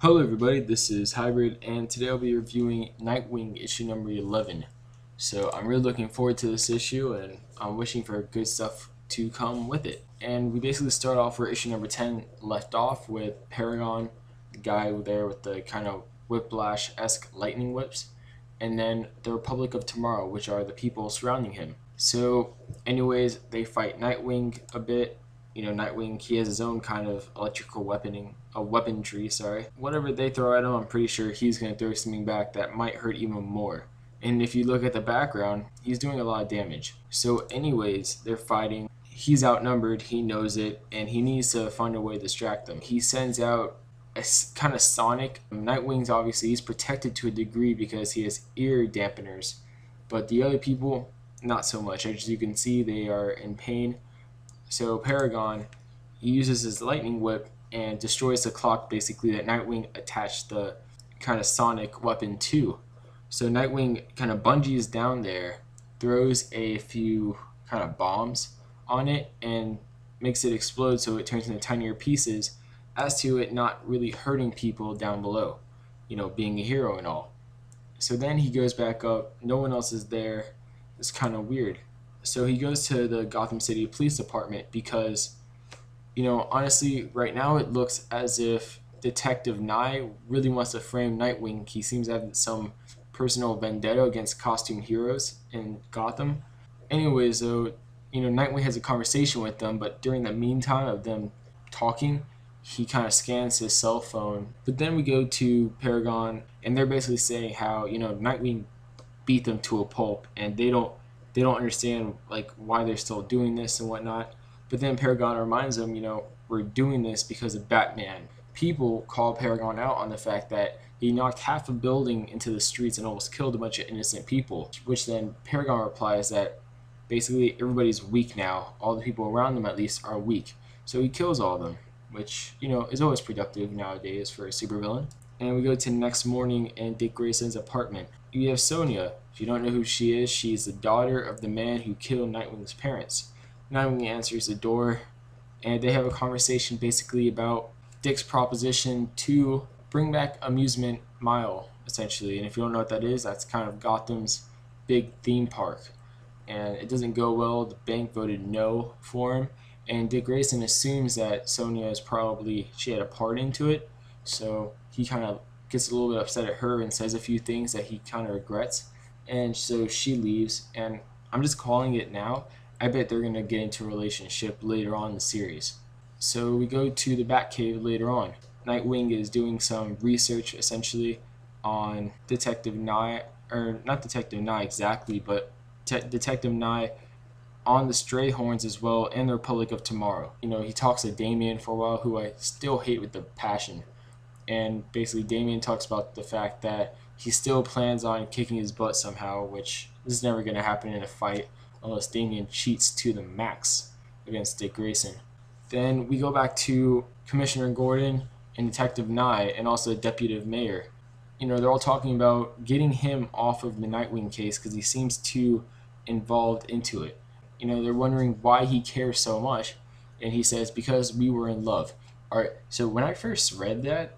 Hello everybody, this is Hybrid, and today I'll be reviewing Nightwing issue number 11. So I'm really looking forward to this issue, and I'm wishing for good stuff to come with it. And we basically start off where issue number 10 left off with Paragon, the guy there with the kind of Whiplash-esque lightning whips, and then the Republic of Tomorrow, which are the people surrounding him. So anyways, they fight Nightwing a bit. Nightwing, he has his own kind of electrical weaponry, sorry. Whatever they throw at him, I'm pretty sure he's going to throw something back that might hurt even more. And if you look at the background, he's doing a lot of damage. So anyways, they're fighting. He's outnumbered, he knows it, and he needs to find a way to distract them. He sends out a kind of sonic. Nightwing's obviously, he's protected to a degree because he has ear dampeners. But the other people, not so much. As you can see, they are in pain. So Paragon, he uses his lightning whip and destroys the clock basically that Nightwing attached the kind of sonic weapon to. So Nightwing kind of bungees down there, throws a few kind of bombs on it, and makes it explode so it turns into tinier pieces, as to it not really hurting people down below, being a hero and all. So then he goes back up, no one else is there. It's kind of weird. So he goes to the Gotham City Police Department because, honestly, right now it looks as if Detective Nye really wants to frame Nightwing. He seems to have some personal vendetta against costume heroes in Gotham. Anyways, though, Nightwing has a conversation with them, but during the meantime of them talking, he kind of scans his cell phone. But then we go to Paragon, and they're basically saying how, Nightwing beat them to a pulp, and they don't understand like why they're still doing this and whatnot. But then Paragon reminds them, we're doing this because of Batman. People call Paragon out on the fact that he knocked half a building into the streets and almost killed a bunch of innocent people, which then Paragon replies that basically everybody's weak now. All the people around them at least are weak. So he kills all of them, which, is always productive nowadays for a supervillain. And we go to the next morning in Dick Grayson's apartment. You have Sonia. If you don't know who she is, she's the daughter of the man who killed Nightwing's parents. Nightwing answers the door, and they have a conversation basically about Dick's proposition to bring back Amusement Mile, essentially. And if you don't know what that is, that's kind of Gotham's big theme park. And it doesn't go well. The bank voted no for him. And Dick Grayson assumes that Sonia she had a part into it. So he kind of gets a little bit upset at her and says a few things that he kind of regrets. And so she leaves, and I'm just calling it now. I bet they're going to get into a relationship later on in the series. So we go to the Batcave later on. Nightwing is doing some research essentially on Detective Nye, or not Detective Nye exactly, but Detective Nye on the Stray Horns as well, and the Republic of Tomorrow. He talks to Damian for a while, who I still hate with the passion. And basically Damian talks about the fact that he still plans on kicking his butt somehow, which is never going to happen in a fight unless Damian cheats to the max against Dick Grayson. Then we go back to Commissioner Gordon and Detective Nye and also the Deputy Mayor. They're all talking about getting him off of the Nightwing case because he seems too involved into it. They're wondering why he cares so much, and he says, because we were in love. Alright, so when I first read that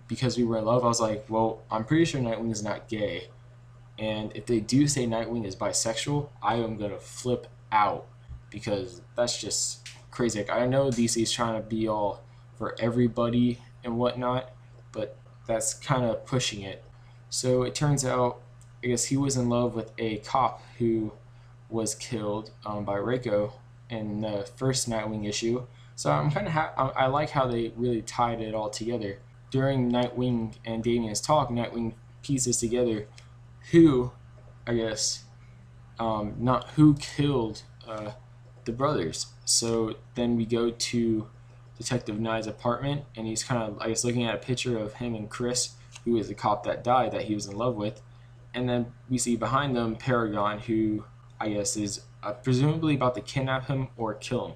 because we were in love, I was like, well, I'm pretty sure Nightwing is not gay. And if they do say Nightwing is bisexual, I am going to flip out because that's just crazy. Like, I know DC is trying to be all for everybody and whatnot, but that's kind of pushing it. So it turns out, I guess he was in love with a cop who was killed by Reiko in the first Nightwing issue. So I'm kind of I like how they really tied it all together. During Nightwing and Damian's talk, Nightwing pieces together who, I guess, not who killed the brothers. So then we go to Detective Nye's apartment, and he's kind of, I guess, looking at a picture of him and Chris, who is the cop that died that he was in love with. And then we see behind them Paragon, who I guess is presumably about to kidnap him or kill him.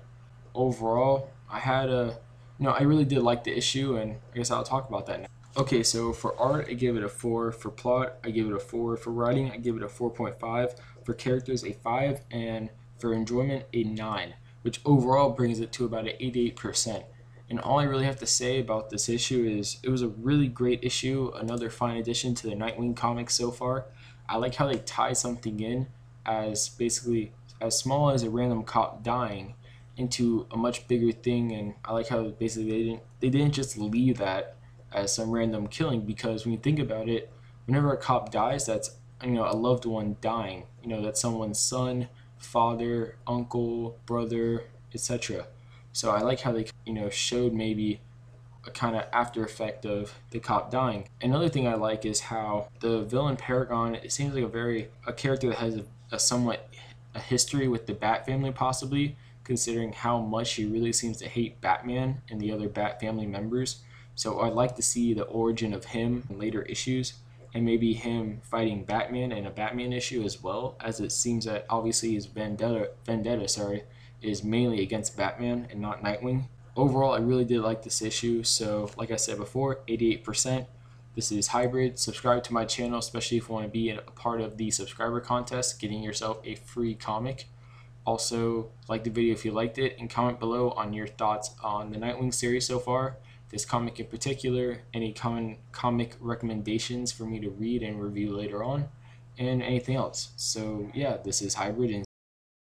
Overall, I really did like the issue, and I guess I'll talk about that now. Okay, so for art, I give it a 4. For plot, I give it a 4. For writing, I give it a 4.5. For characters, a 5. And for enjoyment, a 9, which overall brings it to about an 88%. And all I really have to say about this issue is it was a really great issue, another fine addition to the Nightwing comics so far. I like how they tie something in as basically as small as a random cop dying into a much bigger thing, and I like how basically they didn't just leave that as some random killing, because when you think about it, whenever a cop dies, that's a loved one dying. That's someone's son, father, uncle, brother, etc. So I like how they showed maybe a kind of after effect of the cop dying. Another thing I like is how the villain Paragon, it seems like a character that has a somewhat a history with the Bat family, possibly, considering how much he really seems to hate Batman and the other Bat family members. So I'd like to see the origin of him in later issues, and maybe him fighting Batman in a Batman issue as well, as it seems that obviously his vendetta is mainly against Batman and not Nightwing. Overall, I really did like this issue. So like I said before, 88%. This is Hybrid. Subscribe to my channel, especially if you want to be a part of the subscriber contest, getting yourself a free comic. Also, like the video if you liked it, and comment below on your thoughts on the Nightwing series so far, this comic in particular, any common comic recommendations for me to read and review later on, and anything else. So yeah, this is Hybrid, and